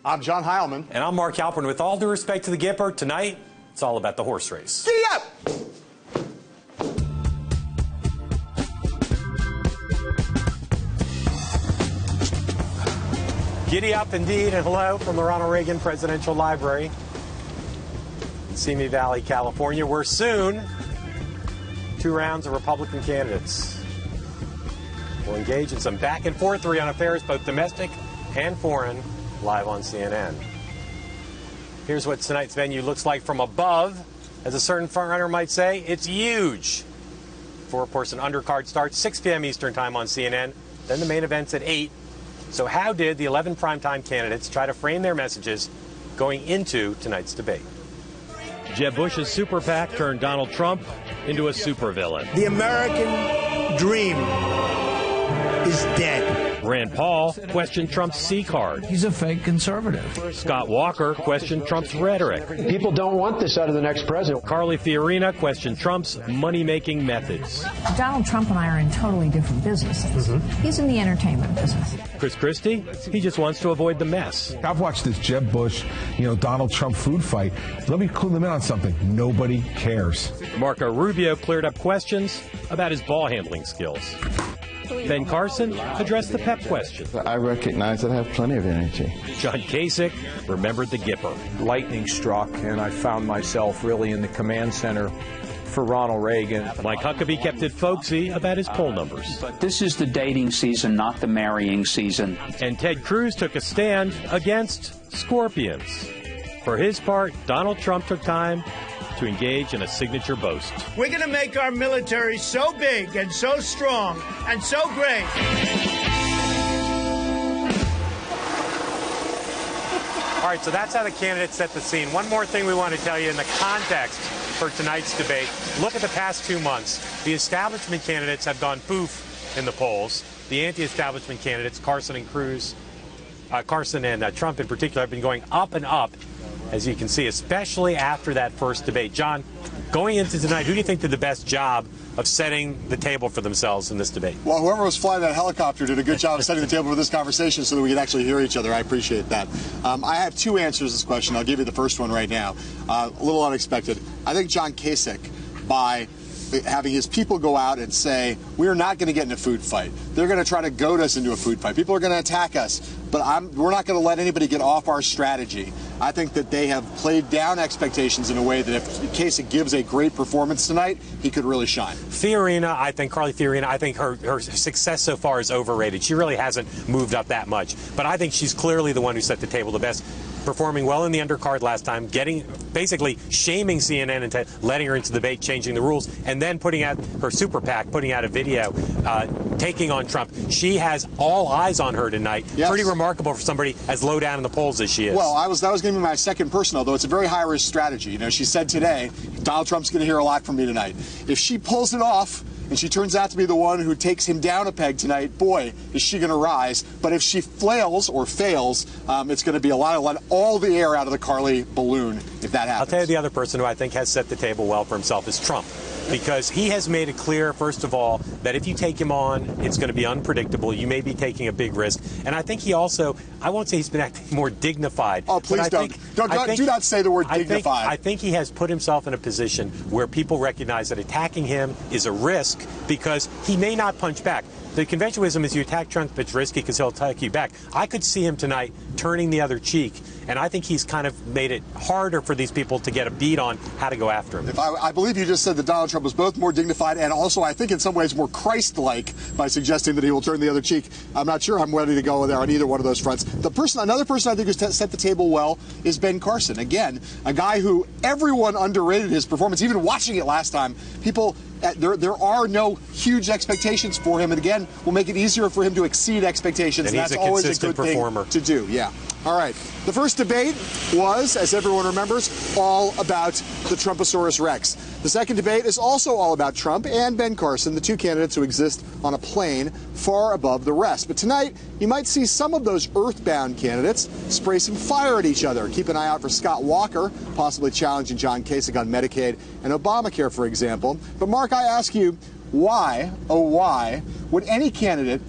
I'm John Heilemann. And I'm Mark Halperin. With all due respect to the Gipper, tonight, it's all about the horse race. Giddy up! Giddy up indeed, and hello from the Ronald Reagan Presidential Library in Simi Valley, California, where soon 2 rounds of Republican candidates will engage in some back and forthery on affairs, both domestic and foreign, live on CNN. Here's what tonight's venue looks like from above. As a certain frontrunner might say, it's huge. 4-person undercard starts 6 p.m. Eastern time on CNN. Then the main event's at 8. So how did the 11 primetime candidates try to frame their messages going into tonight's debate? Jeb Bush's super PAC turned Donald Trump into a supervillain. The American dream is dead. Rand Paul questioned Trump's C card. He's a fake conservative. Scott Walker questioned Trump's rhetoric. People don't want this out of the next president. Carly Fiorina questioned Trump's money-making methods. Donald Trump and I are in totally different businesses. He's in the entertainment business. Chris Christie, he just wants to avoid the mess. I've watched this Jeb Bush, Donald Trump food fight. Let me clue them in on something. Nobody cares. Marco Rubio cleared up questions about his ball handling skills. Ben Carson addressed the pep question. I recognize that I have plenty of energy. John Kasich remembered the Gipper. Lightning struck, and I found myself really in the command center for Ronald Reagan. Mike Huckabee kept it folksy about his poll numbers. But this is the dating season, not the marrying season. And Ted Cruz took a stand against scorpions. For his part, Donald Trump took time to engage in a signature boast. We're going to make our military so big and so strong and so great. All right, so that's how the candidates set the scene. One more thing we want to tell you in the context for tonight's debate. Look at the past 2 months. The establishment candidates have gone poof in the polls. The anti-establishment candidates, Carson and Trump in particular, have been going up and up, as you can see, especially after that first debate. John, going into tonight, who do you think did the best job of setting the table for themselves in this debate? Well, whoever was flying that helicopter did a good job of setting the table for this conversation so that we could actually hear each other. I appreciate that. I have 2 answers to this question. I'll give you the first one right now. A little unexpected. I think John Kasich, by having his people go out and say, we're not going to get in a food fight. They're going to try to goad us into a food fight. People are going to attack us, but we're not going to let anybody get off our strategy. I think that they have played down expectations in a way that if Kasich gives a great performance tonight, he could really shine. Fiorina, Carly Fiorina, I think her success so far is overrated. She really hasn't moved up that much, but I think she's clearly the one who set the table the best. Performing well in the undercard last time, basically shaming CNN into letting her into the debate, changing the rules, and then putting out her super PAC, putting out a video, taking on Trump. She has all eyes on her tonight. Yes. Pretty remarkable for somebody as low down in the polls as she is. Well, that was going to be my second person, although it's a very high-risk strategy. She said today, Donald Trump's going to hear a lot from me tonight. If she pulls it off, and she turns out to be the one who takes him down a peg tonight, boy, is she going to rise. But if she flails or fails, it's going to be a lot of let all the air out of the Carly balloon if that happens. I'll tell you the other person who I think has set the table well for himself is Trump. Because he has made it clear, first of all, that if you take him on, it's going to be unpredictable. You may be taking a big risk. And I think he also, I won't say he's been acting more dignified. Oh, please don't. Do not say the word dignified. I think he has put himself in a position where people recognize that attacking him is a risk because he may not punch back. The conventional wisdom is you attack Trump, it's risky because he'll attack you back. I could see him tonight turning the other cheek, and I think he's kind of made it harder for these people to get a beat on how to go after him. I believe you just said that Donald Trump was both more dignified and also, I think, in some ways more Christ-like by suggesting that he will turn the other cheek. I'm not sure I'm ready to go there on either one of those fronts. Another person I think who's set the table well is Ben Carson. Again, a guy who everyone underrated his performance, even watching it last time. People, there are no huge expectations for him, and again, will make it easier for him to exceed expectations. And that's always a good thing to do. Yeah. All right. The first debate was, as everyone remembers, all about the Trumposaurus Rex. The second debate is also all about Trump and Ben Carson, the 2 candidates who exist on a plane far above the rest. But tonight, you might see some of those earthbound candidates spray some fire at each other. Keep an eye out for Scott Walker, possibly challenging John Kasich on Medicaid and Obamacare, for example. But Mark, I ask you, why, oh why, would any candidate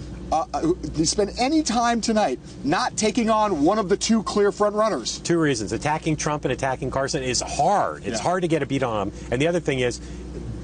spend any time tonight not taking on one of the two clear front runners? Two reasons. Attacking Trump and attacking Carson is hard. It's hard to get a beat on him. And the other thing is,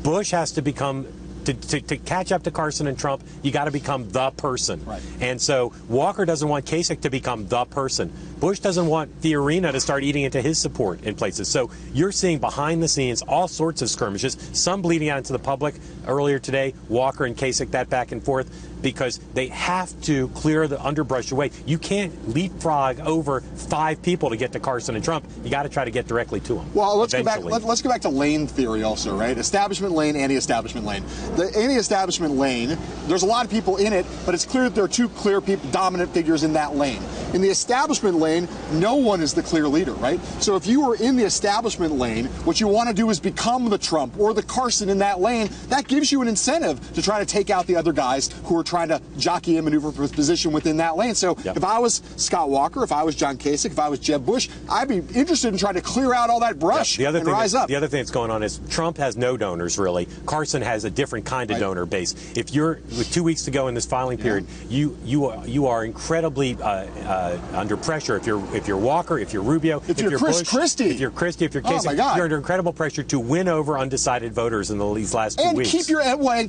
Bush has to become, to catch up to Carson and Trump, you got to become the person. Right. And so Walker doesn't want Kasich to become the person. Bush doesn't want Fiorina to start eating into his support in places. So you're seeing behind the scenes all sorts of skirmishes, some bleeding out into the public. Earlier today, Walker and Kasich, that back and forth, because they have to clear the underbrush away. You can't leapfrog over 5 people to get to Carson and Trump. You got to try to get directly to them. Well, let's go back. Let's go back to lane theory also, right? Establishment lane, anti-establishment lane. The anti-establishment lane, there's a lot of people in it, but it's clear that there are two clear people, dominant figures in that lane. In the establishment lane, no one is the clear leader, right? So if you were in the establishment lane, what you want to do is become the Trump or the Carson in that lane. That gives you an incentive to try to take out the other guys who are trying to jockey and maneuver for position within that lane. So if I was Scott Walker, if I was John Kasich, if I was Jeb Bush, I'd be interested in trying to clear out all that brush and rise up. The other thing that's going on is Trump has no donors, really. Carson has a different kind of donor base. If you're, with 2 weeks to go in this filing period, you are incredibly under pressure. If you're Walker, if you're Rubio, if you're Chris Bush, Christie, if you're Christie, if you're Kasich, you're under incredible pressure to win over undecided voters in these last 2 weeks.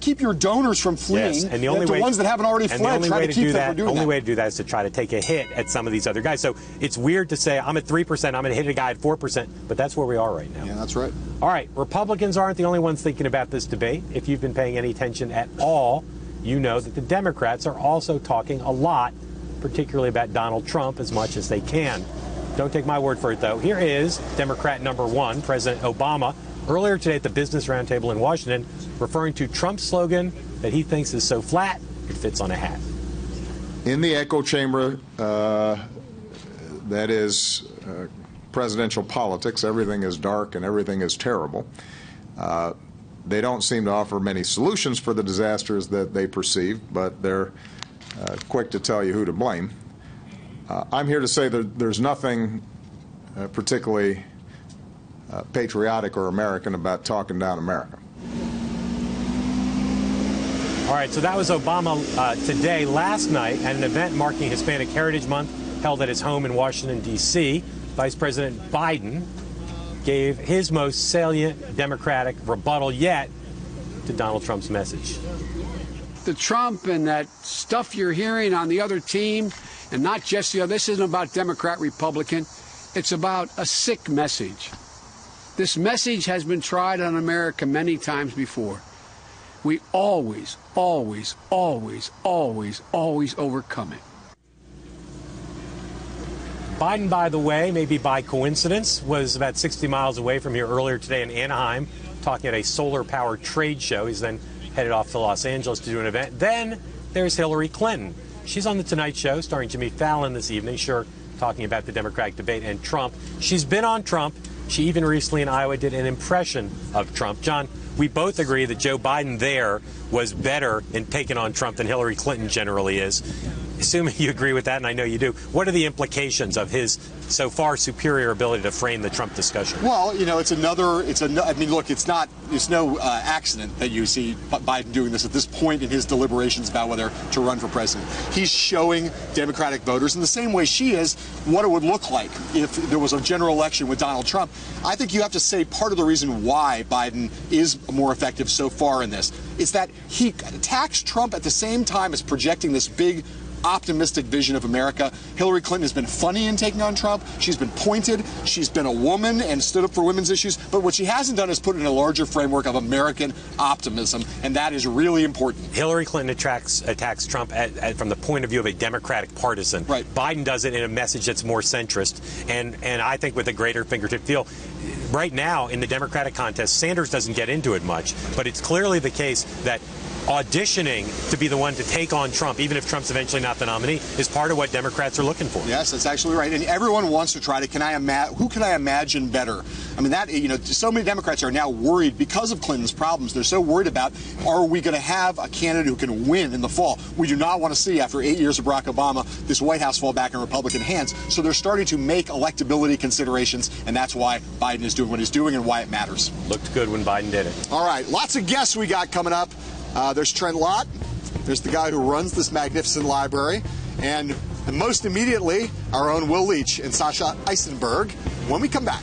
Keep your donors from fleeing. Yes. And the only way, ones that haven't already fled, try to keep them from doing that. The only way to do that is to try to take a hit at some of these other guys. So it's weird to say I'm at 3%, I'm going to hit a guy at 4%, but that's where we are right now. Yeah, that's right. All right, Republicans aren't the only ones thinking about this debate. If you've been paying any attention at all, you know that the Democrats are also talking a lot, particularly about Donald Trump, as much as they can. Don't take my word for it, though. Here is Democrat number 1, President Obama, earlier today at the Business Roundtable in Washington, referring to Trump's slogan that he thinks is so flat it fits on a hat. In the echo chamber, that is presidential politics, everything is dark and everything is terrible. They don't seem to offer many solutions for the disasters that they perceive, but they're quick to tell you who to blame. I'm here to say that there's nothing particularly patriotic or American about talking down America. All right, so that was Obama today. Last night, at an event marking Hispanic Heritage Month held at his home in Washington, D.C., Vice President Biden gave his most salient Democratic rebuttal yet to Donald Trump's message. The Trump and that stuff you're hearing on the other team, and not just the other, this isn't about Democrat, Republican. It's about a sick message. This message has been tried on America many times before. We always, always, always, always, always overcome it. Biden, by the way, maybe by coincidence, was about 60 miles away from here earlier today in Anaheim, talking at a solar power trade show. He's then headed off to Los Angeles to do an event. Then there's Hillary Clinton. She's on The Tonight Show, starring Jimmy Fallon this evening, talking about the Democratic debate and Trump. She's been on Trump. She even recently in Iowa did an impression of Trump. John, we both agree that Joe Biden there was better in taking on Trump than Hillary Clinton generally is. Assuming you agree with that, and I know you do, what are the implications of his so far superior ability to frame the Trump discussion? Well, you know, I mean, look, it's no accident that you see Biden doing this at this point in his deliberations about whether to run for president. He's showing Democratic voters in the same way she is what it would look like if there was a general election with Donald Trump. I think you have to say part of the reason why Biden is more effective so far in this is that he attacks Trump at the same time as projecting this big optimistic vision of America. Hillary Clinton has been funny in taking on Trump. She's been pointed. She's been a woman and stood up for women's issues. But what she hasn't done is put it in a larger framework of American optimism, and that is really important. Hillary Clinton attacks Trump from the point of view of a Democratic partisan. Right. Biden does it in a message that's more centrist, and I think with a greater fingertip feel. Right now, in the Democratic contest, Sanders doesn't get into it much, but it's clearly the case that auditioning to be the one to take on Trump, even if Trump's eventually not the nominee, is part of what Democrats are looking for. Yes, that's actually right. And everyone wants to try to, who can I imagine better? I mean, so many Democrats are now worried because of Clinton's problems. They're so worried about, are we going to have a candidate who can win in the fall? We do not want to see, after 8 years of Barack Obama, this White House fall back in Republican hands. So they're starting to make electability considerations, and that's why Biden is doing what he's doing and why it matters. Looked good when Biden did it. All right, lots of guests we got coming up. There's Trent Lott. There's the guy who runs this magnificent library. And most immediately, our own Will Leach and Sasha Eisenberg when we come back.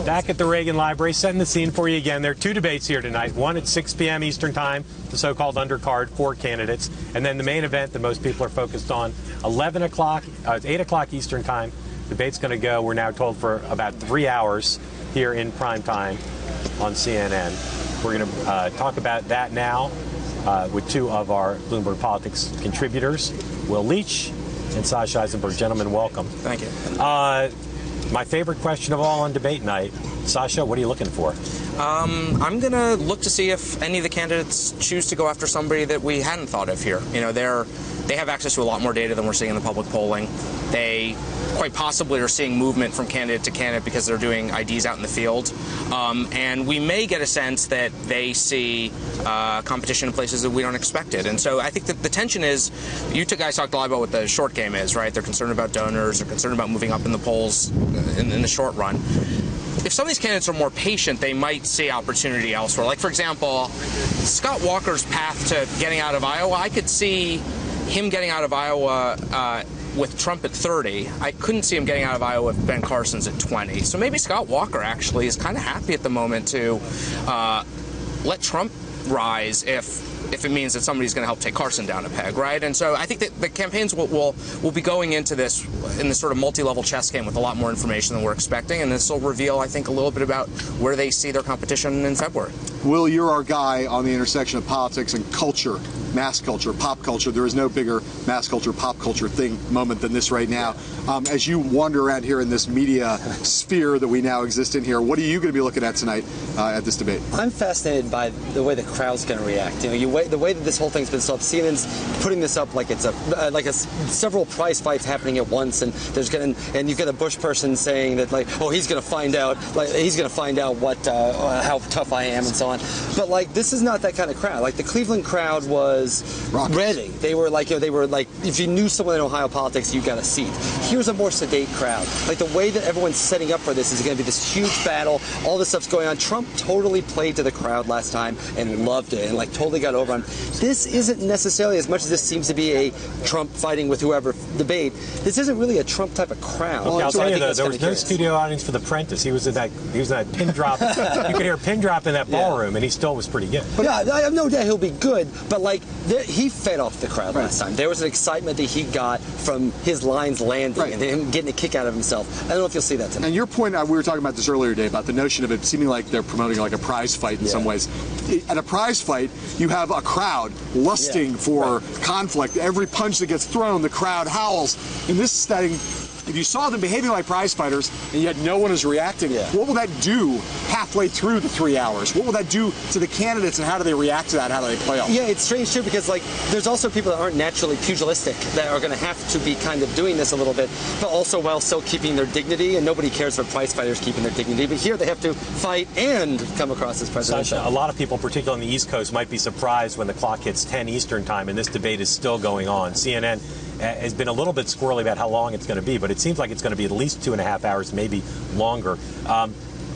Back at the Reagan Library, setting the scene for you again. There are two debates here tonight. One at 6 p.m. Eastern Time, the so-called undercard, 4 candidates. And then the main event that most people are focused on, 8 o'clock Eastern Time. The debate's going to go, we're now told, for about 3 hours here in prime time on CNN. We're going to talk about that now with two of our Bloomberg Politics contributors, Will Leach and Sasha Eisenberg. Gentlemen, welcome. Thank you. My favorite question of all on debate night, Sasha, what are you looking for? I'm going to look to see if any of the candidates choose to go after somebody that we hadn't thought of here. You know, they have access to a lot more data than we're seeing in the public polling. They quite possibly are seeing movement from candidate to candidate because they're doing IDs out in the field. And we may get a sense that they see competition in places that we don't expect it. And so I think that the tension is, you two guys talked a lot about what the short game is, right? They're concerned about donors, they're concerned about moving up in the polls in the short run. If some of these candidates are more patient, they might see opportunity elsewhere. Like, for example, Scott Walker's path to getting out of Iowa, I could see him getting out of Iowa with Trump at 30. I couldn't see him getting out of Iowa if Ben Carson's at 20. So maybe Scott Walker actually is kind of happy at the moment to let Trump rise if it means that somebody's going to help take Carson down a peg, right? And so I think that the campaigns will be going into this in this sort of multi-level chess game with a lot more information than we're expecting, and this will reveal, I think, a little bit about where they see their competition in February. Will, you're our guy on the intersection of politics and culture, mass culture, pop culture. There is no bigger mass culture, pop culture moment than this right now. As you wander around here in this media sphere that we now exist in here, what are you going to be looking at tonight at this debate? I'm fascinated by the way the crowd's going to react. You know, the way that this whole thing's been set up. CNN's putting this up like it's several prize fights happening at once, and and you've got a Bush person saying that, like, oh, he's going to find out what how tough I am and so on. But like, this is not that kind of crowd. Like, the Cleveland crowd was ready. They were like, if you knew someone in Ohio politics, you got a seat. Here's a more sedate crowd. Like, the way that everyone's setting up for this is going to be this huge battle. All this stuff's going on. Trump totally played to the crowd last time and loved it and like totally got over on. This isn't necessarily, as much as this seems to be a Trump fighting with whoever debate, this isn't really a Trump type of crowd. Well, I'll tell you though, there was no studio audience for The Apprentice. He was in that pin drop. You could hear a pin drop in that ballroom, and he still was pretty good. But yeah, I have no doubt he'll be good, but like, he fed off the crowd last time. There was an excitement that he got from his lines landing and him getting a kick out of himself. I don't know if you'll see that tonight. And your point, we were talking about this earlier today, about the notion of it seeming like they're promoting like a prize fight in some ways. At a prize fight, you have a crowd lusting for conflict. Every punch that gets thrown, the crowd howls. In this setting, if you saw them behaving like prize fighters and yet no one is reacting, what will that do halfway through the 3 hours? What will that do to the candidates, and how do they react to that? How do they play off? Yeah, it's strange too, because like, there's also people that aren't naturally pugilistic that are going to have to be kind of doing this a little bit, but also while still keeping their dignity, and nobody cares for prize fighters keeping their dignity, but here they have to fight and come across as presidential. Sasha, a lot of people, particularly on the East Coast, might be surprised when the clock hits 10 Eastern time and this debate is still going on. CNN has been a little bit squirrely about how long it's going to be, but it seems like it's going to be at least 2.5 hours, maybe longer.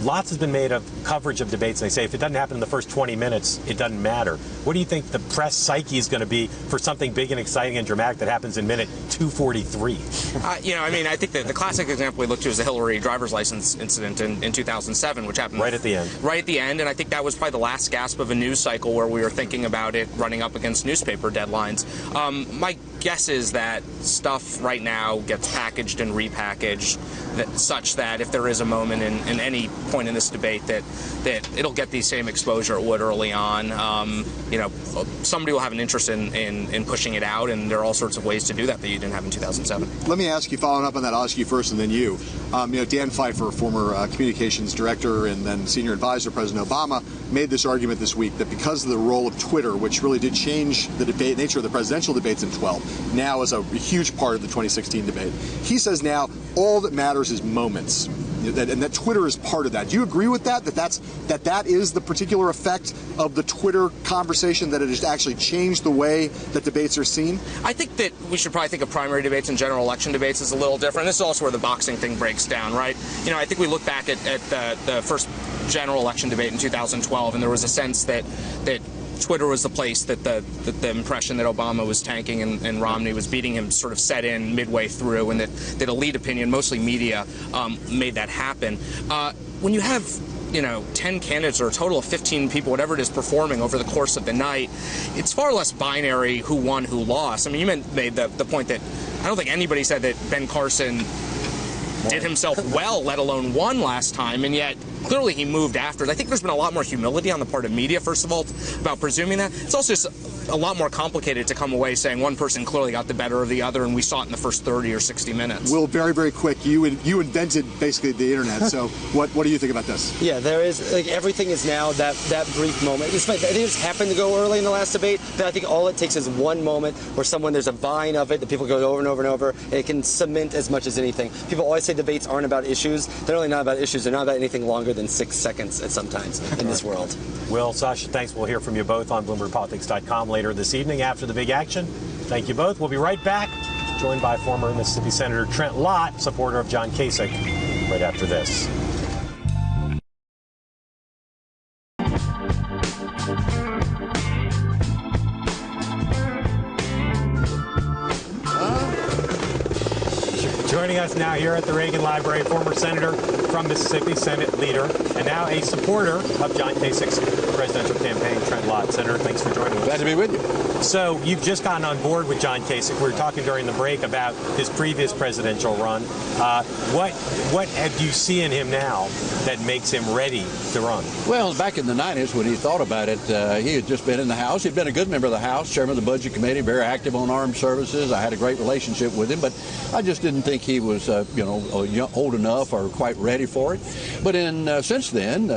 Lots has been made of coverage of debates, and they say if it doesn't happen in the first 20 minutes, it doesn't matter. What do you think the press psyche is going to be for something big and exciting and dramatic that happens in minute 2:43? I think that the classic example we look to is the Hillary driver's license incident in 2007, which happened right at the end. Right at the end, and I think that was probably the last gasp of a news cycle where we were thinking about it running up against newspaper deadlines. My guess is that stuff right now gets packaged and repackaged such that if there is a moment in any point in this debate that it'll get the same exposure it would early on. Somebody will have an interest in pushing it out, and there are all sorts of ways to do that you didn't have in 2007. Let me ask you, following up on that, I'll ask you first and then you. Dan Pfeiffer, former communications director and then senior advisor to President Obama, made this argument this week that because of the role of Twitter, which really did change the debate, nature of the presidential debates in 2012, now is a huge part of the 2016 debate. He says now all that matters is moments. and that Twitter is part of that. Do you agree with that? That is the particular effect of the Twitter conversation, that it has actually changed the way that debates are seen? I think that we should probably think of primary debates and general election debates as a little different. This is also where the boxing thing breaks down, right? You know, I think we look back at the first general election debate in 2012, and there was a sense that Twitter was the place that the impression that Obama was tanking and Romney was beating him sort of set in midway through, and that elite opinion, mostly media, made that happen. When you have 10 candidates or a total of 15 people, whatever it is, performing over the course of the night, it's far less binary who won, who lost. I mean, you made the point that I don't think anybody said that Ben Carson did himself well, let alone won last time, and yet clearly he moved after. I think there's been a lot more humility on the part of media, first of all, about presuming that. It's also just a lot more complicated to come away saying one person clearly got the better of the other, and we saw it in the first 30 or 60 minutes. Will, very, very quick, you invented basically the internet, so what do you think about this? Yeah, there is, like, everything is now that brief moment. I think it's happened to go early in the last debate, but I think all it takes is one moment where there's a vine of it that people go over and over and over, and it can cement as much as anything. People always say debates aren't about issues. They're really not about issues. They're not about anything longer than 6 seconds at sometimes in this world. Will, Sasha, thanks. We'll hear from you both on BloombergPolitics.com later this evening after the big action. Thank you both. We'll be right back, joined by former Mississippi Senator Trent Lott, supporter of John Kasich, right after this. Joining us now here at the Reagan Library, former senator from Mississippi, Senate leader, and now a supporter of John Kasich's presidential campaign, Trent Lott. Senator, thanks for joining us. Glad to be with you. So you've just gotten on board with John Kasich. We were talking during the break about his previous presidential run. What do you see in him now that makes him ready to run? Well, back in the 90s when he thought about it, he had just been in the House. He'd been a good member of the House, chairman of the Budget Committee, very active on armed services. I had a great relationship with him, but I just didn't think he was, old enough or quite ready for it. But since then,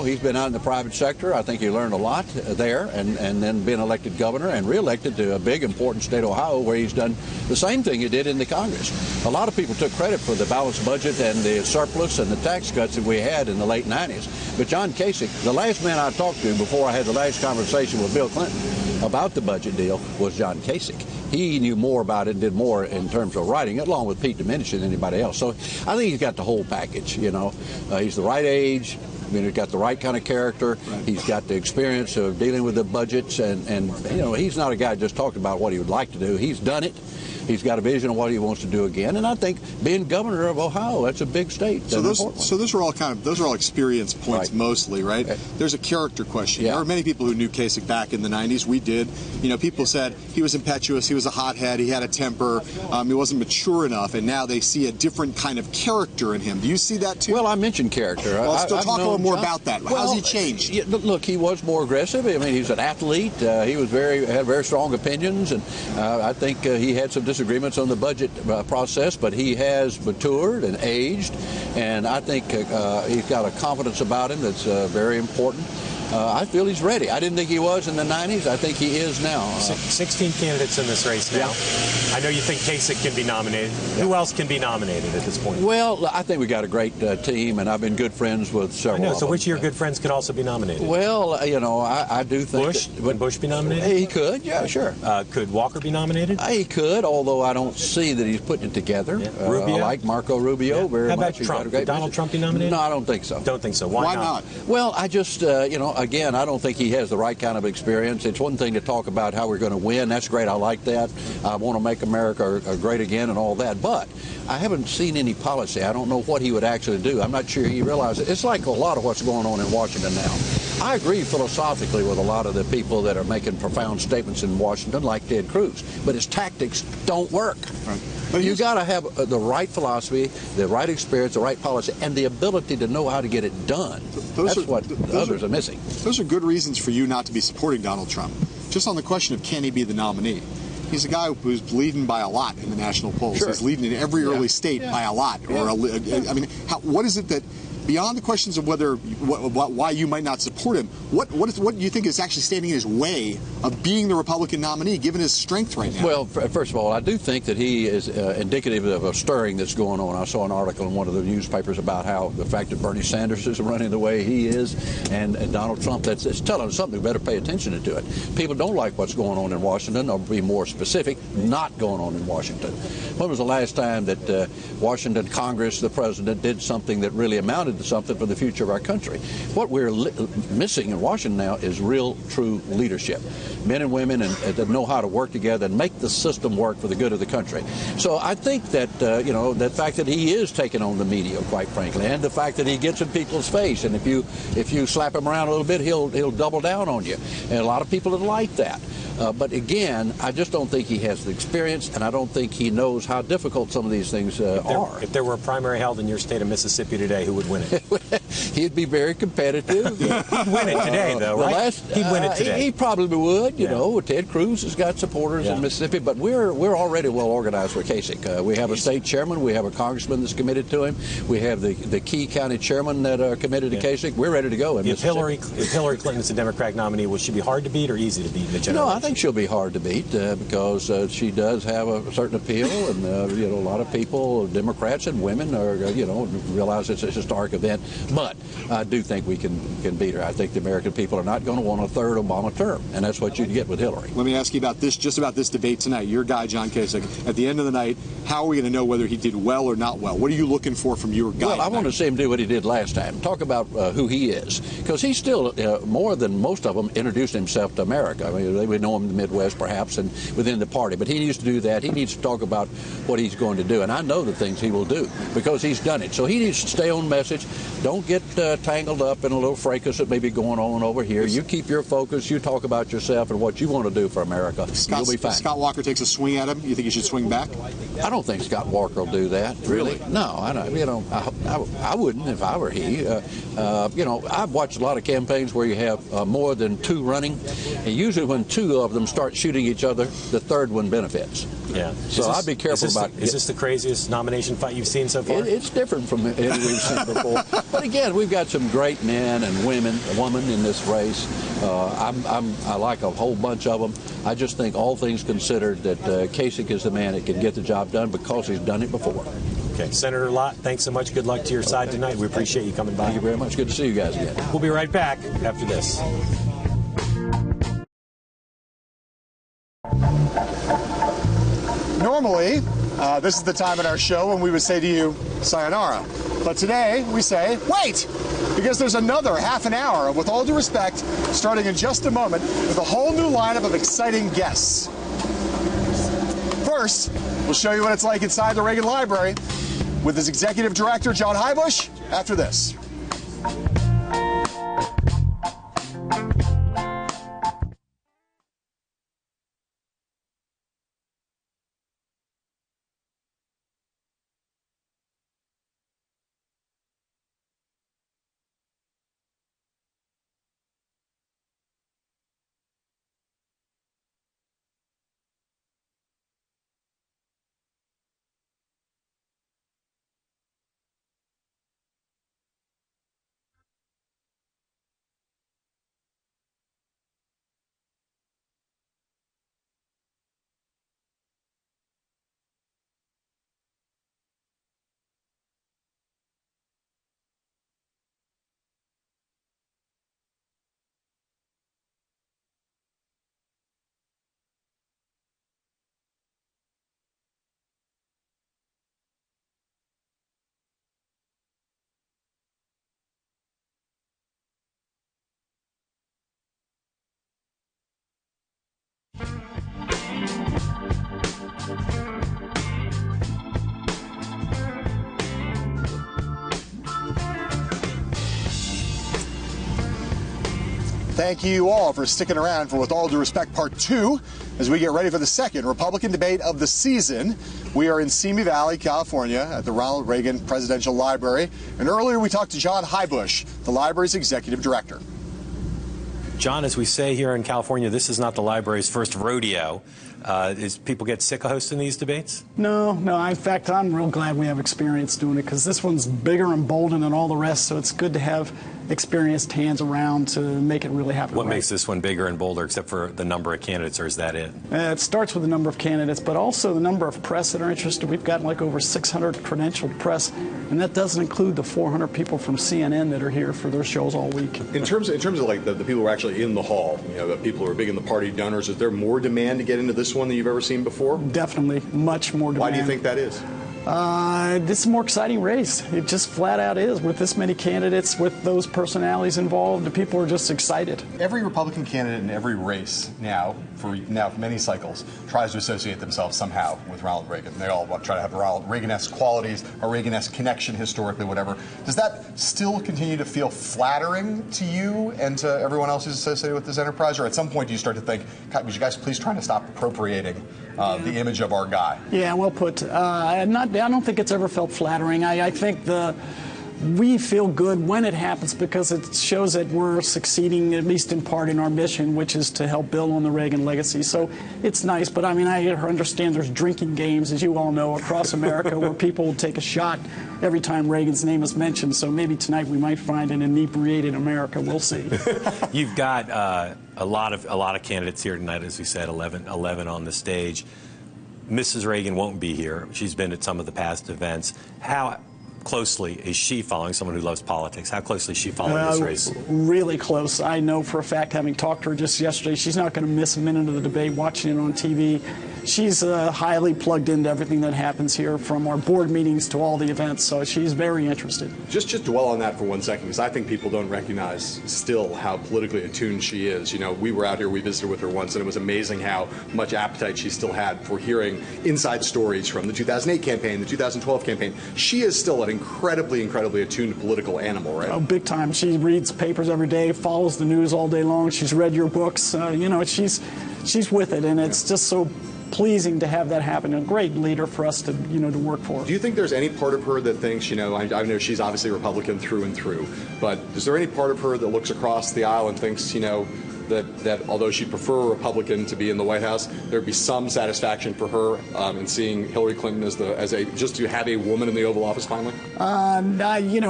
he's been out in the private sector. I think he learned a lot there, and then been elected governor and reelected to a big, important state, Ohio, where he's done the same thing he did in the Congress. A lot of people took credit for the balanced budget and the surplus and the tax cuts that we had in the late 90s. But John Kasich, the last man I talked to before I had the last conversation with Bill Clinton about the budget deal was John Kasich. He knew more about it and did more in terms of writing it, along with Pete Domenici than anybody else. So I think he's got the whole package, He's the right age. He's got the right kind of character. Right. He's got the experience of dealing with the budgets, and he's not a guy who just talked about what he would like to do. He's done it. He's got a vision of what he wants to do again, and I think being governor of Ohio, that's a big state. So those are all experience points, right? Mostly, right? There's a character question. Yeah. There are many people who knew Kasich back in the 90s. We did. People said he was impetuous, he was a hothead, he had a temper, he wasn't mature enough, and now they see a different kind of character in him. Do you see that too? Well, I mentioned character. Well, let's talk a little more about that. Well, how's he changed? Yeah, look, he was more aggressive. I mean, he's an athlete. He was had very strong opinions, and I think he had some disagreements on the budget process, but he has matured and aged, and I think he's got a confidence about him that's very important. I feel he's ready. I didn't think he was in the 90s. I think he is now. 16 candidates in this race now. Yeah. I know you think Kasich can be nominated. Yeah. Who else can be nominated at this point? Well, I think we got a great team, and I've been good friends with several. I know. So which of your good friends could also be nominated? Well, I do think Bush. Would Bush be nominated? He could. Yeah, sure. Could Walker be nominated? He could, although I don't see that he's putting it together. Yeah. Rubio. I like Marco Rubio very much. How about Trump? Would Donald Trump be nominated? No, I don't think so. Don't think so. Why not? Well, I just, again, I don't think he has the right kind of experience. It's one thing to talk about how we're going to win. That's great. I like that. I want to make America great again and all that. But I haven't seen any policy. I don't know what he would actually do. I'm not sure he realizes it. It's like a lot of what's going on in Washington now. I agree philosophically with a lot of the people that are making profound statements in Washington, like Ted Cruz. But his tactics don't work. Right. But you got to have the right philosophy, the right experience, the right policy, and the ability to know how to get it done. That's what others are missing. Those are good reasons for you not to be supporting Donald Trump. Just on the question of can he be the nominee. He's a guy who's leading by a lot in the national polls. Sure. He's leading in every early state by a lot. Or what is it that beyond the questions of whether why you might not support him, what do you think is actually standing in his way of being the Republican nominee, given his strength right now? Well, first of all, I do think that he is indicative of a stirring that's going on. I saw an article in one of the newspapers about how the fact that Bernie Sanders is running the way he is, and Donald Trump, it's telling us something. We better pay attention to it. People don't like what's going on in Washington, or be more specific, not going on in Washington. When was the last time that Washington Congress, the president, did something that really amounted to something for the future of our country? What we're missing in Washington now is real, true leadership. Men and women that know how to work together and make the system work for the good of the country. So I think that, the fact that he is taking on the media, quite frankly, and the fact that he gets in people's face, and if you slap him around a little bit, he'll double down on you. And a lot of people that like that. But again, I just don't think he has the experience, and I don't think he knows how difficult some of these things are. If there were a primary held in your state of Mississippi today, who would win it? He'd be very competitive. He'd win it today, though, right? He'd win it today. He probably would. You know, Ted Cruz has got supporters in Mississippi, but we're already well organized for Kasich. We have a state chairman. We have a congressman that's committed to him. We have the key county chairman that are committed to Kasich. We're ready to go in Mississippi. If Hillary Clinton's the Democratic nominee, will she be hard to beat or easy to beat in the general election? I think she'll be hard to beat because she does have a certain appeal, and a lot of people, Democrats and women, are realize it's a historic event. But I do think we can beat her. I think the American people are not going to want a third Obama term, and that's what you'd get with Hillary. Let me ask you about this, just about this debate tonight. Your guy, John Kasich. At the end of the night, how are we going to know whether he did well or not well? What are you looking for from your guy? Well, I want to see him do what he did last time. Talk about who he is, because he's still more than most of them introduced himself to America. I mean, we know him in the Midwest, perhaps, and within the party. But he needs to do that. He needs to talk about what he's going to do. And I know the things he will do because he's done it. So he needs to stay on message. Don't get tangled up in a little fracas that may be going on over here. You keep your focus. You talk about yourself and what you want to do for America. You'll be fine. Scott Walker takes a swing at him. You think he should swing back? I don't think Scott Walker will do that. Really? No, I don't. I wouldn't if I were he. I've watched a lot of campaigns where you have more than two running, and usually when two of them start shooting each other, the third one benefits. Yeah. So I'd be careful about. Is this the craziest nomination fight you've seen so far? It's different from any we've seen before. But again, we've got some great men and women in this race. I like a whole bunch of them. I just think, all things considered, that Kasich is the man that can get the job done because he's done it before. Okay, Senator Lott, thanks so much. Good luck to your side tonight. We appreciate you coming by. Thank you very much. Good to see you guys again. We'll be right back after this. Normally, this is the time in our show when we would say to you, sayonara. But today, we say, wait! Because there's another half an hour of With All Due Respect, starting in just a moment, with a whole new lineup of exciting guests. First, we'll show you what it's like inside the Reagan Library with its executive director, John Heubusch, after this. Thank you all for sticking around for With All Due Respect Part 2 as we get ready for the second Republican debate of the season. We are in Simi Valley, California at the Ronald Reagan Presidential Library. And earlier we talked to John Heubusch, the library's executive director. John, as we say here in California, this is not the library's first rodeo. Is people get sick of hosting these debates? No. In fact, I'm real glad we have experience doing it because this one's bigger and bolder than all the rest, so it's good to have experienced hands around to make it really happen. What makes this one bigger and bolder, except for the number of candidates, or is that it? It starts with the number of candidates, but also the number of press that are interested. We've got like over 600 credentialed press, and that doesn't include the 400 people from CNN that are here for their shows all week. In terms of like the people who are actually in the hall, the people who are big in the party donors, is there more demand to get into this one than you've ever seen before? Definitely, much more demand. Why do you think that is? This is a more exciting race. It just flat out is. With this many candidates, with those personalities involved, the people are just excited. Every Republican candidate in every race now, for many cycles, tries to associate themselves somehow with Ronald Reagan. They all try to have Ronald Reagan-esque qualities, a Reagan-esque connection historically, whatever. Does that still continue to feel flattering to you and to everyone else who's associated with this enterprise? Or at some point do you start to think, would you guys please try to stop appropriating the image of our guy? Yeah, well put. I don't think it's ever felt flattering. I think we feel good when it happens because it shows that we're succeeding, at least in part, in our mission, which is to help build on the Reagan legacy. So it's nice, but I mean, I understand there's drinking games, as you all know, across America where people will take a shot every time Reagan's name is mentioned. So maybe tonight we might find an inebriated America. We'll see. You've got a lot of candidates here tonight, as we said, 11 on the stage. Mrs. Reagan won't be here. She's been at some of the past events. How closely is she following, someone who loves politics, how closely is she following this race? Really close. I know for a fact, having talked to her just yesterday, she's not going to miss a minute of the debate, watching it on TV. She's highly plugged into everything that happens here, from our board meetings to all the events, so she's very interested. Just dwell on that for 1 second, because I think people don't recognize still how politically attuned she is. We were out here, we visited with her once, and it was amazing how much appetite she still had for hearing inside stories from the 2008 campaign, the 2012 campaign. She is still an incredibly attuned political animal, right? Oh, big time. She reads papers every day, follows the news all day long. She's read your books. She's with it, and it's just so pleasing to have that happen. A great leader for us to to work for. Do you think there's any part of her that thinks, I know she's obviously Republican through and through, but is there any part of her that looks across the aisle and thinks, that although she'd prefer a Republican to be in the White House, there'd be some satisfaction for her in seeing Hillary Clinton just to have a woman in the Oval Office finally?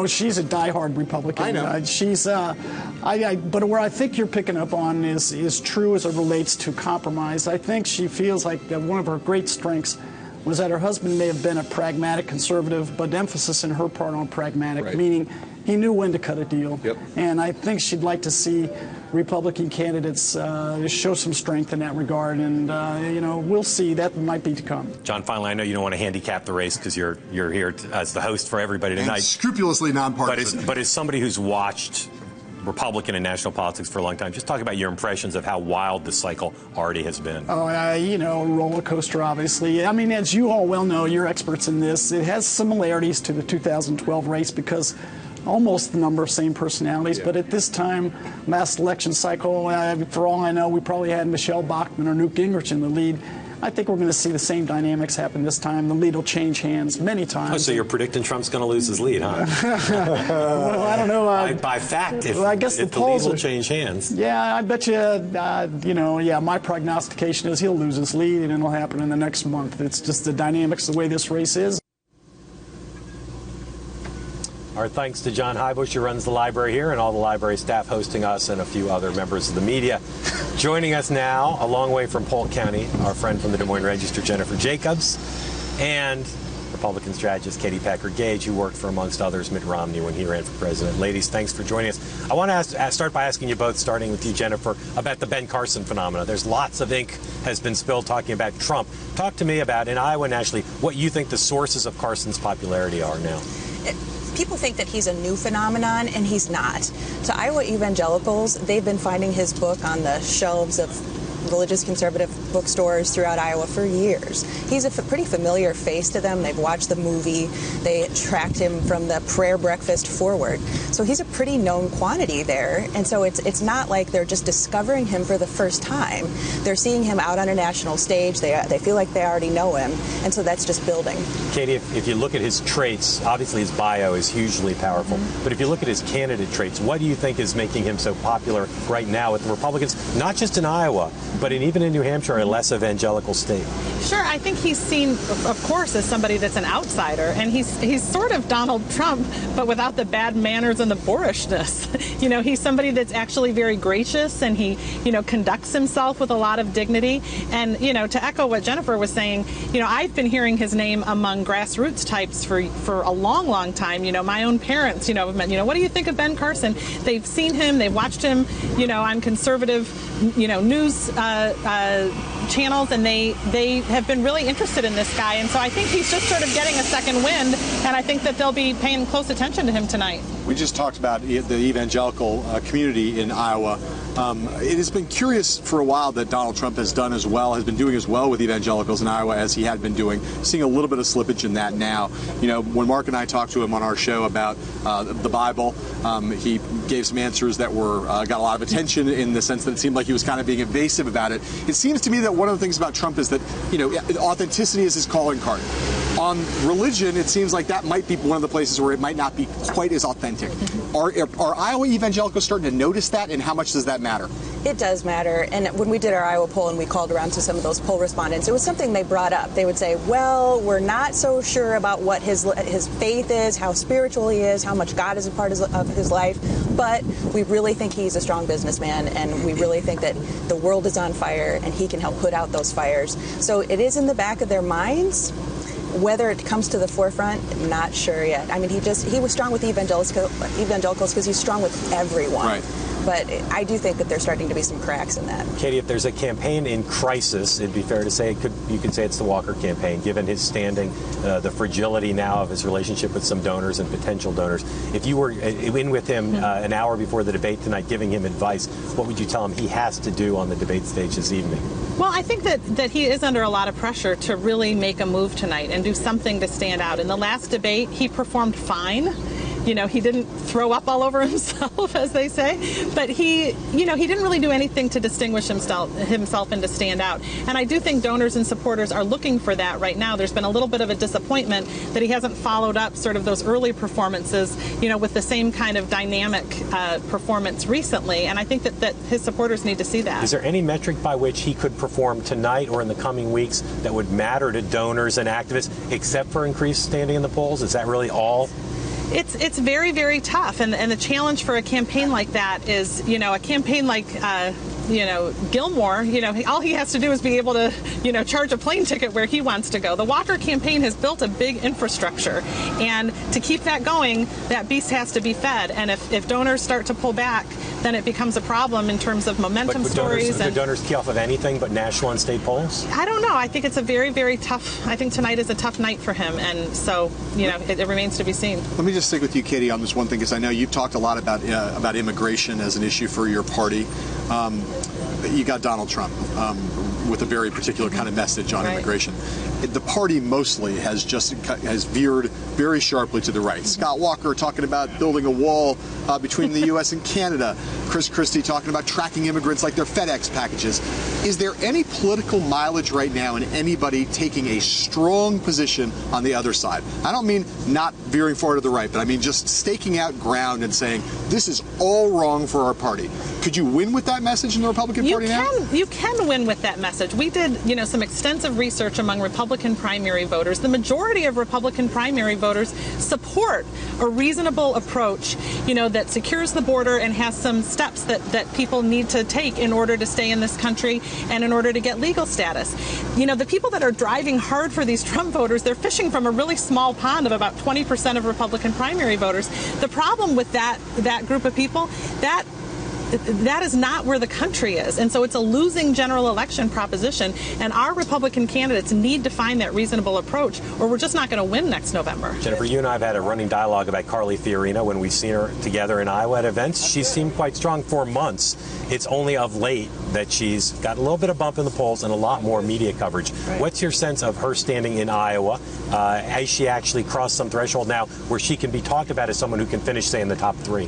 She's a diehard Republican. I know. But where I think you're picking up on is true as it relates to compromise. I think she feels like that one of her great strengths was that her husband may have been a pragmatic conservative, but emphasis in her part on pragmatic, right. Meaning he knew when to cut a deal. Yep. And I think she'd like to see Republican candidates show some strength in that regard, and we'll see. That might be to come. John, finally, I know you don't want to handicap the race because you're here as the host for everybody tonight. And scrupulously nonpartisan. But as somebody who's watched Republican and national politics for a long time, just talk about your impressions of how wild this cycle already has been. Oh, a roller coaster, obviously. I mean, as you all well know, you're experts in this. It has similarities to the 2012 race because almost the number of same personalities, but at this time, last election cycle, for all I know, we probably had Michelle Bachmann or Newt Gingrich in the lead. I think we're going to see the same dynamics happen this time. The lead will change hands many times. Oh, so you're predicting Trump's going to lose his lead, huh? Well, I don't know. By fact, if the polls lead will change hands. Yeah, I bet you, my prognostication is he'll lose his lead, and it'll happen in the next month. It's just the dynamics, the way this race is. Our thanks to John Heubusch, who runs the library here, and all the library staff hosting us, and a few other members of the media. Joining us now, a long way from Polk County, our friend from the Des Moines Register, Jennifer Jacobs, and Republican strategist Katie Packard-Gage, who worked for, amongst others, Mitt Romney when he ran for president. Ladies, thanks for joining us. I want to start by asking you both, starting with you, Jennifer, about the Ben Carson phenomena. There's lots of ink has been spilled talking about Trump. Talk to me about, in Iowa nationally, what you think the sources of Carson's popularity are now. People think that he's a new phenomenon, and he's not. To Iowa evangelicals, they've been finding his book on the shelves of religious conservative bookstores throughout Iowa for years. He's a pretty familiar face to them. They've watched the movie. They tracked him from the prayer breakfast forward. So he's a pretty known quantity there. And so it's not like they're just discovering him for the first time. They're seeing him out on a national stage. They feel like they already know him. And so that's just building. Katie, if you look at his traits, obviously his bio is hugely powerful. But if you look at his candidate traits, what do you think is making him so popular right now with the Republicans, not just in Iowa, but even in New Hampshire, a less evangelical state? Sure, I think he's seen, of course, as somebody that's an outsider, and he's sort of Donald Trump, but without the bad manners and the boorishness. You know, he's somebody that's actually very gracious, and he, conducts himself with a lot of dignity. And, to echo what Jennifer was saying, I've been hearing his name among grassroots types for a long, long time. My own parents, what do you think of Ben Carson? They've seen him, they've watched him, on conservative, news channels, and they have been really interested in this guy. And so I think he's just sort of getting a second wind, and I think that they'll be paying close attention to him tonight. We just talked about the evangelical community in Iowa. It has been curious for a while that Donald Trump has been doing as well with evangelicals in Iowa as he had been doing. Seeing a little bit of slippage in that now. When Mark and I talked to him on our show about the Bible, he gave some answers that got a lot of attention in the sense that it seemed like he was kind of being evasive about it. It seems to me that one of the things about Trump is that, authenticity is his calling card. On religion, it seems like that might be one of the places where it might not be quite as authentic. Are Iowa evangelicals starting to notice that, and how much does that matter? It does matter. And when we did our Iowa poll and we called around to some of those poll respondents, it was something they brought up. They would say, well, we're not so sure about what his faith is, how spiritual he is, how much God is a part of his life, but we really think he's a strong businessman, and we really think that the world is on fire and he can help put out those fires. So it is in the back of their minds. Whether it comes to the forefront, not sure yet. I mean, he was strong with evangelicals because he's strong with everyone. Right. But I do think that there's starting to be some cracks in that. Katie, if there's a campaign in crisis, it'd be fair to say you could say it's the Walker campaign, given his standing, the fragility now of his relationship with some donors and potential donors. If you were in with him an hour before the debate tonight, giving him advice, what would you tell him he has to do on the debate stage this evening? Well, I think that he is under a lot of pressure to really make a move tonight and do something to stand out. In the last debate, he performed fine. He didn't throw up all over himself, as they say, but he didn't really do anything to distinguish himself and to stand out. And I do think donors and supporters are looking for that right now. There's been a little bit of a disappointment that he hasn't followed up sort of those early performances, with the same kind of dynamic performance recently. And I think that his supporters need to see that. Is there any metric by which he could perform tonight or in the coming weeks that would matter to donors and activists, except for increased standing in the polls? Is that really all? It's very, very tough, and the challenge for a campaign like that is, a campaign like Gilmore, all he has to do is be able to, charge a plane ticket where he wants to go. The Walker campaign has built a big infrastructure, and to keep that going, that beast has to be fed. And if donors start to pull back, then it becomes a problem in terms of momentum stories. Would donors key off of anything but national and state polls? I don't know. I think it's a very, very tough. I think tonight is a tough night for him, and so it remains to be seen. Let me just stick with you, Katie, on this one thing, because I know you've talked a lot about immigration as an issue for your party. You got Donald Trump with a very particular kind of message on immigration. The party mostly has veered very sharply to the right. Scott Walker talking about building a wall between the U.S. and Canada. Chris Christie talking about tracking immigrants like their FedEx packages. Is there any political mileage right now in anybody taking a strong position on the other side? I don't mean not veering far to the right, but I mean just staking out ground and saying this is all wrong for our party. Could you win with that message in the Republican Party now? You can win with that message. We did, some extensive research among Republican primary voters. The majority of Republican primary voters support a reasonable approach, that secures the border and has some steps that people need to take in order to stay in this country and in order to get legal status. The people that are driving hard for these Trump voters, they're fishing from a really small pond of about 20% of Republican primary voters. The problem with that group of people, that is not where the country is. And so it's a losing general election proposition. And our Republican candidates need to find that reasonable approach, or we're just not going to win next November. Jennifer, you and I have had a running dialogue about Carly Fiorina when we've seen her together in Iowa at events. She seemed quite strong for months. It's only of late that she's got a little bit of bump in the polls and a lot more media coverage. Right. What's your sense of her standing in Iowa? Has she actually crossed some threshold now where she can be talked about as someone who can finish, say, in the top 3?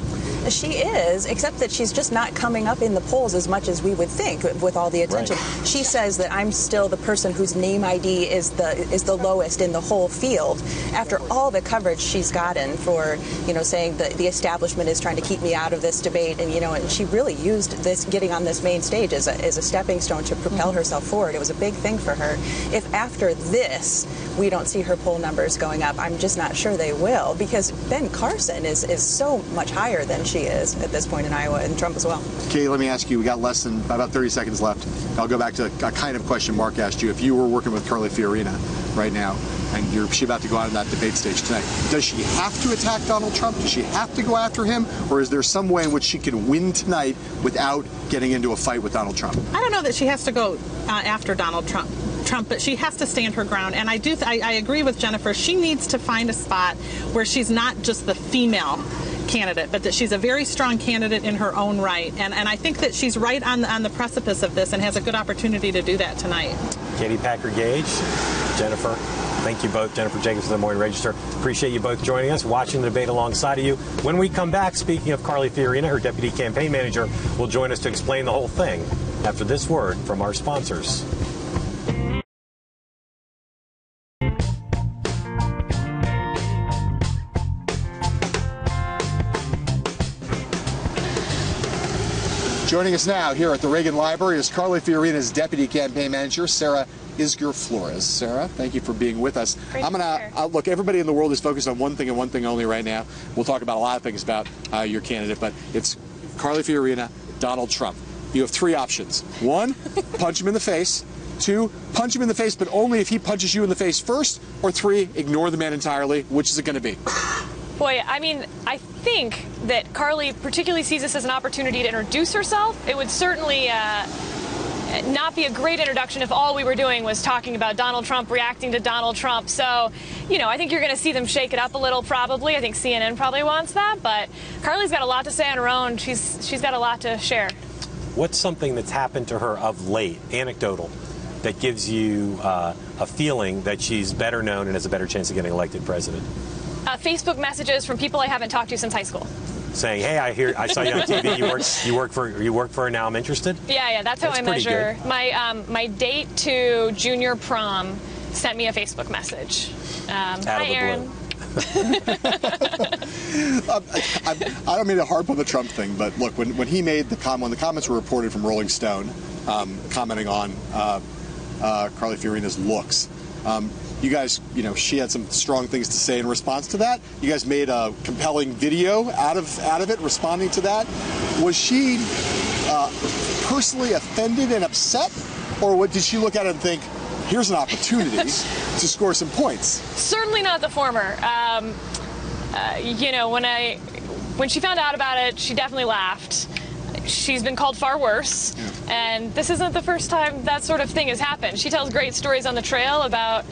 She is, except that she's just not coming up in the polls as much as we would think with all the attention. Right. She says that I'm still the person whose name ID is the lowest in the whole field. After all the coverage she's gotten for, saying that the establishment is trying to keep me out of this debate, and she really used this getting on this main stage as a stepping stone to propel herself forward. It was a big thing for her. If after this we don't see her poll numbers going up, I'm just not sure they will, because Ben Carson is so much higher than she is at this point in Iowa, and Trump as well. Kay, let me ask you, we got less than about 30 seconds left. I'll go back to a kind of question Mark asked you. If you were working with Carly Fiorina right now, and she's about to go out on that debate stage tonight, does she have to attack Donald Trump? Does she have to go after him? Or is there some way in which she can win tonight without getting into a fight with Donald Trump? I don't know that she has to go after Donald Trump, but she has to stand her ground. And I agree with Jennifer. She needs to find a spot where she's not just the female candidate, but that she's a very strong candidate in her own right. And I think that she's right on the precipice of this and has a good opportunity to do that tonight. Katie Packer-Gage, Jennifer, thank you both. Jennifer Jacobs of the Morning Register. Appreciate you both joining us, watching the debate alongside of you. When we come back, speaking of Carly Fiorina, her deputy campaign manager will join us to explain the whole thing after this word from our sponsors. Joining us now here at the Reagan Library is Carly Fiorina's deputy campaign manager, Sarah Isgur Flores. Sarah, thank you for being with us. I'm going to look, everybody in the world is focused on one thing and one thing only right now. We'll talk about a lot of things about your candidate, but it's Carly Fiorina, Donald Trump. You have 3 options. 1, punch him in the face. 2, punch him in the face, but only if he punches you in the face first. Or 3, ignore the man entirely. Which is it going to be? Boy, I mean, I think that Carly particularly sees this as an opportunity to introduce herself. It would certainly not be a great introduction if all we were doing was talking about Donald Trump, reacting to Donald Trump. So, I think you're going to see them shake it up a little probably. I think CNN probably wants that. But Carly's got a lot to say on her own. She's got a lot to share. What's something that's happened to her of late, anecdotal, that gives you a feeling that she's better known and has a better chance of getting elected president? Facebook messages from people I haven't talked to since high school. Saying, hey, I saw you on TV. You work for her now. I'm interested. Yeah. That's how I measure. My date to junior prom sent me a Facebook message. Hi, Aaron. I don't mean to harp on the Trump thing, but look, when he made when the comments were reported from Rolling Stone, commenting on Carly Fiorina's looks. You guys, she had some strong things to say in response to that. You guys made a compelling video out of it, responding to that. Was she personally offended and upset, or did she look at it and think, here's an opportunity to score some points? Certainly not the former. When she found out about it, she definitely laughed. She's been called far worse, and this isn't the first time that sort of thing has happened. She tells great stories on the trail about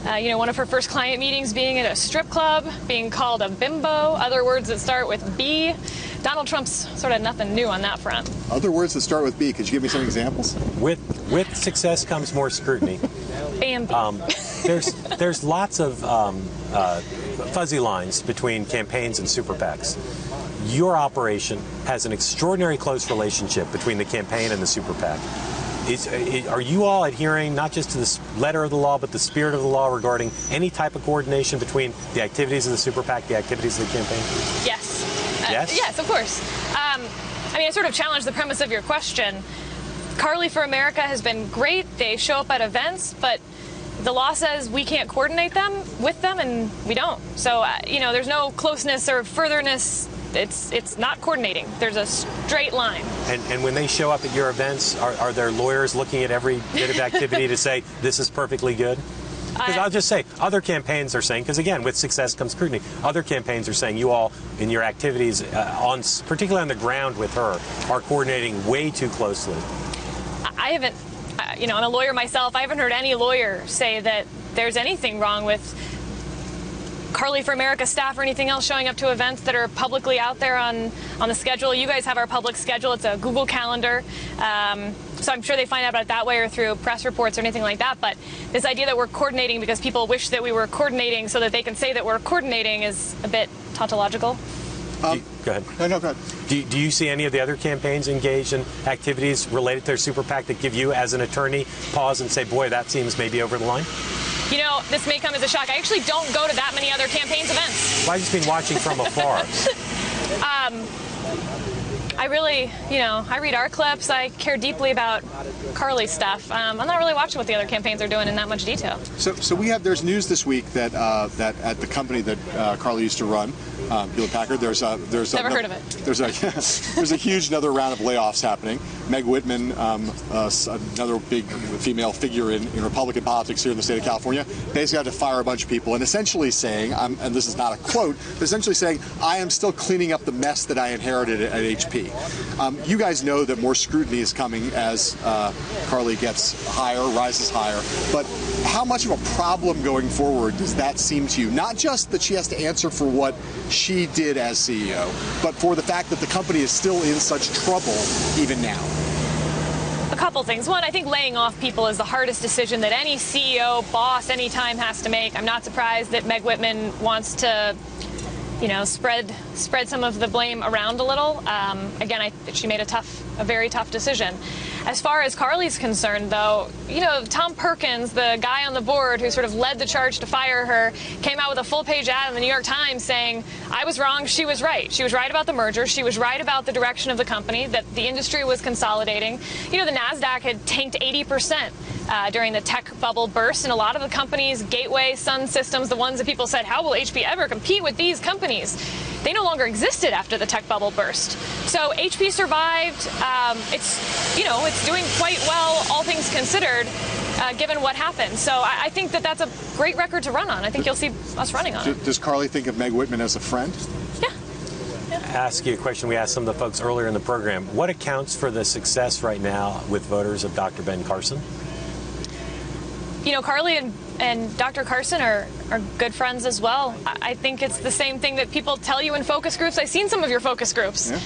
one of her first client meetings being at a strip club, being called a bimbo, other words that start with B. Donald Trump's sort of nothing new on that front. Other words that start with B. Could you give me some examples? With success comes more scrutiny. Bambi. There's lots of fuzzy lines between campaigns and super PACs. Your operation has an extraordinarily close relationship between the campaign and the super PAC. Are you all adhering not just to the letter of the law, but the spirit of the law regarding any type of coordination between the activities of the super PAC, the activities of the campaign? Yes. Yes? Yes, of course. I sort of challenge the premise of your question. Carly for America has been great. They show up at events, but the law says we can't coordinate with them, and we don't. So, there's no closeness or furtherness. It's not coordinating. There's a straight line. And when they show up at your events, are there lawyers looking at every bit of activity to say this is perfectly good? Because I'll just say, other campaigns are saying, because again, with success comes scrutiny, other campaigns are saying you all, in your activities, particularly on the ground with her, are coordinating way too closely. I haven't, I'm a lawyer myself. I haven't heard any lawyer say that there's anything wrong with Carly for America staff or anything else showing up to events that are publicly out there on the schedule. You guys have our public schedule. It's a Google Calendar. So I'm sure they find out about it that way or through press reports or anything like that. But this idea that we're coordinating because people wish that we were coordinating so that they can say that we're coordinating is a bit tautological. Go ahead. No, go ahead. Do you see any of the other campaigns engaged in activities related to their super PAC that give you, as an attorney, pause and say, boy, that seems maybe over the line? This may come as a shock. I actually don't go to that many other campaigns events. Well, I've just been watching from afar. I really, I read our clips. I care deeply about Carly's stuff. I'm not really watching what the other campaigns are doing in that much detail. So there's news this week that that at the company that Carly used to run, Hewlett Packard, there's never heard of it. There's a huge another round of layoffs happening. Meg Whitman, another big female figure in Republican politics here in the state of California, basically had to fire a bunch of people and essentially saying, and this is not a quote, but essentially saying, I am still cleaning up the mess that I inherited at HP. You guys know that more scrutiny is coming as Carly gets rises higher, but how much of a problem going forward does that seem to you? Not just that she has to answer for what she did as CEO, but for the fact that the company is still in such trouble even now. A couple things. One, I think laying off people is the hardest decision that any CEO, boss, anytime has to make. I'm not surprised that Meg Whitman wants to spread some of the blame around a little. Again, she made a very tough decision. As far as Carly's concerned, though, Tom Perkins, the guy on the board who sort of led the charge to fire her, came out with a full-page ad in the New York Times saying, I was wrong, she was right. She was right about the merger. She was right about the direction of the company, that the industry was consolidating. The NASDAQ had tanked 80%. During the tech bubble burst, and a lot of the companies, Gateway, Sun Systems, the ones that people said, how will HP ever compete with these companies? They no longer existed after the tech bubble burst. So HP survived. It's doing quite well, all things considered, given what happened. So I think that that's a great record to run on. I think you'll see us running on it. Does Carly think of Meg Whitman as a friend? Ask you a question we asked some of the folks earlier in the program. What accounts for the success right now with voters of Dr. Ben Carson? Carly and Dr. Carson are good friends as well. I think it's the same thing that people tell you in focus groups. I've seen some of your focus groups. Yeah.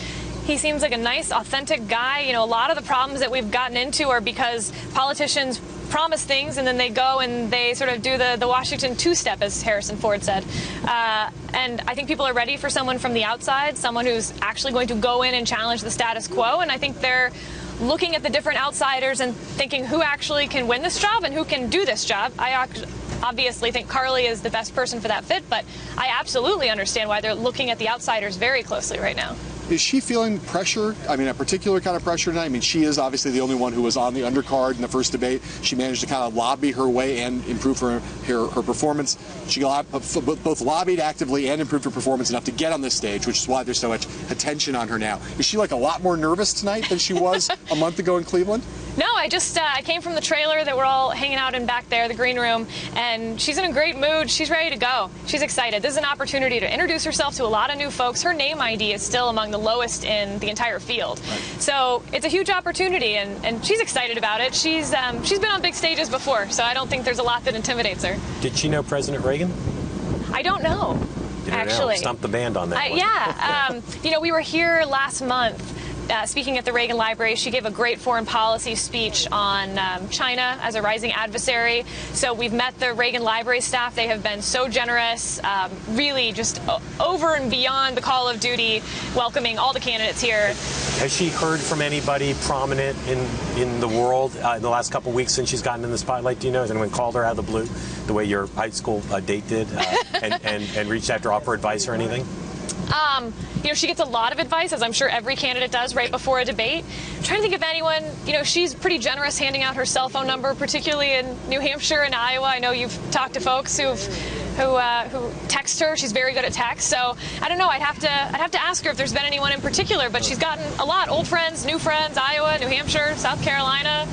He seems like a nice, authentic guy. A lot of the problems that we've gotten into are because politicians promise things and then they go and they sort of do the Washington two-step, as Harrison Ford said. And I think people are ready for someone from the outside, someone who's actually going to go in and challenge the status quo. And I think they're looking at the different outsiders and thinking who actually can win this job and who can do this job. I obviously think Carly is the best person for that fit, but I absolutely understand why they're looking at the outsiders very closely right now. Is she feeling pressure? I mean, a particular kind of pressure tonight? I mean, she is obviously the only one who was on the undercard in the first debate. She managed to kind of lobby her way and improve her performance. She both lobbied actively and improved her performance enough to get on this stage, which is why there's so much attention on her now. Is she like a lot more nervous tonight than she was a month ago in Cleveland? No, I came from the trailer that we're all hanging out in back there, the green room, and she's in a great mood. She's ready to go. She's excited. This is an opportunity to introduce herself to a lot of new folks. Her name ID is still among the lowest in the entire field. Right. So it's a huge opportunity, and she's excited about it. She's been on big stages before, so I don't think there's a lot that intimidates her. Did she know President Reagan? I don't know, actually. Stump the band on that one. Yeah. We were here last month. Speaking at the Reagan Library, she gave a great foreign policy speech on China as a rising adversary. So we've met the Reagan Library staff. They have been so generous, really just over and beyond the call of duty, welcoming all the candidates here. Has she heard from anybody prominent in the world in the last couple of weeks since she's gotten in the spotlight? Do you know? Has anyone called her out of the blue the way your high school date did and reached out to offer advice or anything? She gets a lot of advice, as I'm sure every candidate does, right before a debate. I'm trying to think of anyone. She's pretty generous handing out her cell phone number, particularly in New Hampshire and Iowa. I know you've talked to folks who text her. She's very good at text. So I don't know. I'd have to ask her if there's been anyone in particular. But she's gotten a lot. Old friends, new friends, Iowa, New Hampshire, South Carolina.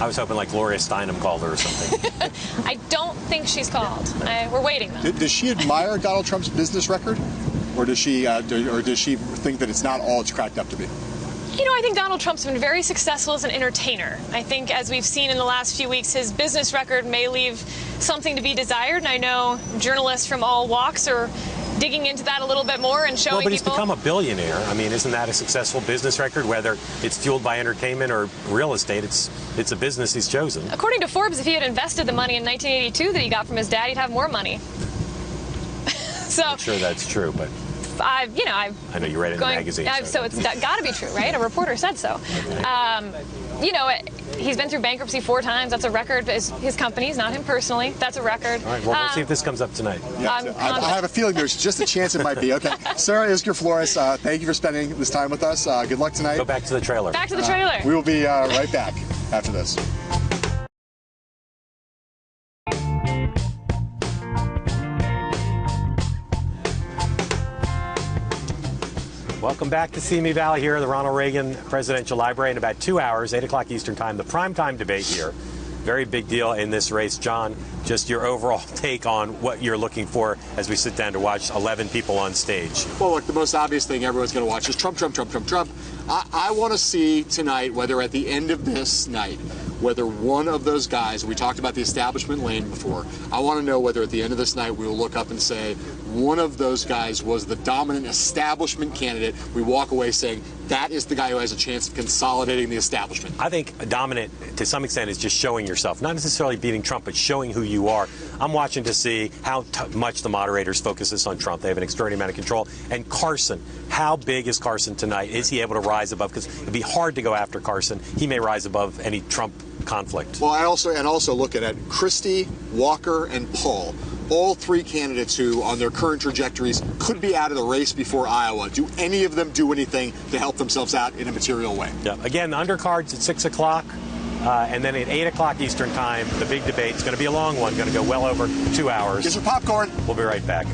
I was hoping like Gloria Steinem called her or something. I don't think she's called. We're waiting, though. Does she admire Donald Trump's business record? Or does she think that it's not all it's cracked up to be? You know, I think Donald Trump's been very successful as an entertainer. I think, as we've seen in the last few weeks, his business record may leave something to be desired, and I know journalists from all walks are digging into that a little bit more and showing people. Well, but he's become a billionaire. I mean, isn't that a successful business record? Whether it's fueled by entertainment or real estate, it's a business he's chosen. According to Forbes, if he had invested the money in 1982 that he got from his dad, he'd have more money. So I'm sure that's true, but I know you read it in the magazine. So it's got to be true, right? A reporter said so. He's been through bankruptcy 4 times. That's a record. His companies, not him personally. That's a record. All right, well, we'll see if this comes up tonight. Yeah, I have a feeling there's just a chance it might be. Okay. Sarah Isgur Flores, thank you for spending this time with us. Good luck tonight. Go back to the trailer. Back to the trailer. We will be right back after this. Welcome back to Simi Valley here at the Ronald Reagan Presidential Library. In about 2 hours, 8 o'clock Eastern Time, the primetime debate here. Very big deal in this race. John, just your overall take on what you're looking for as we sit down to watch 11 people on stage. Well, look, the most obvious thing everyone's going to watch is Trump, Trump, Trump, Trump, Trump. I want to see tonight, whether at the end of this night, whether one of those guys, we talked about the establishment lane before, I want to know whether at the end of this night we will look up and say one of those guys was the dominant establishment candidate. We walk away saying that is the guy who has a chance of consolidating the establishment. I think dominant, to some extent, is just showing yourself, not necessarily beating Trump, but showing who you are. I'm watching to see how much the moderators focus this on Trump. They have an extraordinary amount of control. And Carson, how big is Carson tonight? Is he able to rise above? Because it'd be hard to go after Carson. He may rise above any Trump conflict. Well, I also look at Christie, Walker, and Paul. All 3 candidates who, on their current trajectories, could be out of the race before Iowa. Do any of them do anything to help themselves out in a material way? Yeah. Again, the undercard's at 6 o'clock, and then at 8 o'clock Eastern Time, the big debate's going to be a long one, going to go well over 2 hours. Get some popcorn. We'll be right back.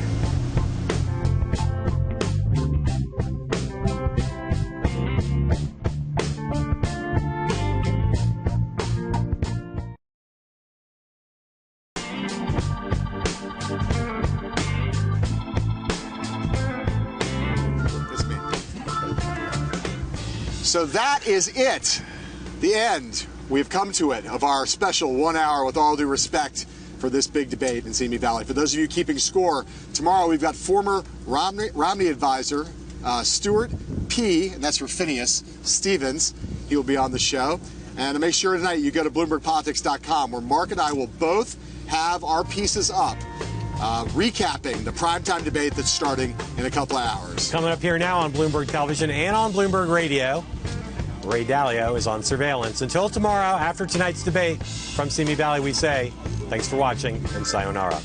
So that is it. The end. We've come to it of our special 1 hour, with all due respect, for this big debate in Simi Valley. For those of you keeping score, tomorrow we've got former Romney advisor Stuart P., and that's for Phineas Stevens. He will be on the show. And to make sure tonight you go to BloombergPolitics.com, where Mark and I will both have our pieces up, recapping the primetime debate that's starting in a couple of hours. Coming up here now on Bloomberg Television and on Bloomberg Radio, Ray Dalio is on surveillance. Until tomorrow, after tonight's debate, from Simi Valley, we say thanks for watching and sayonara.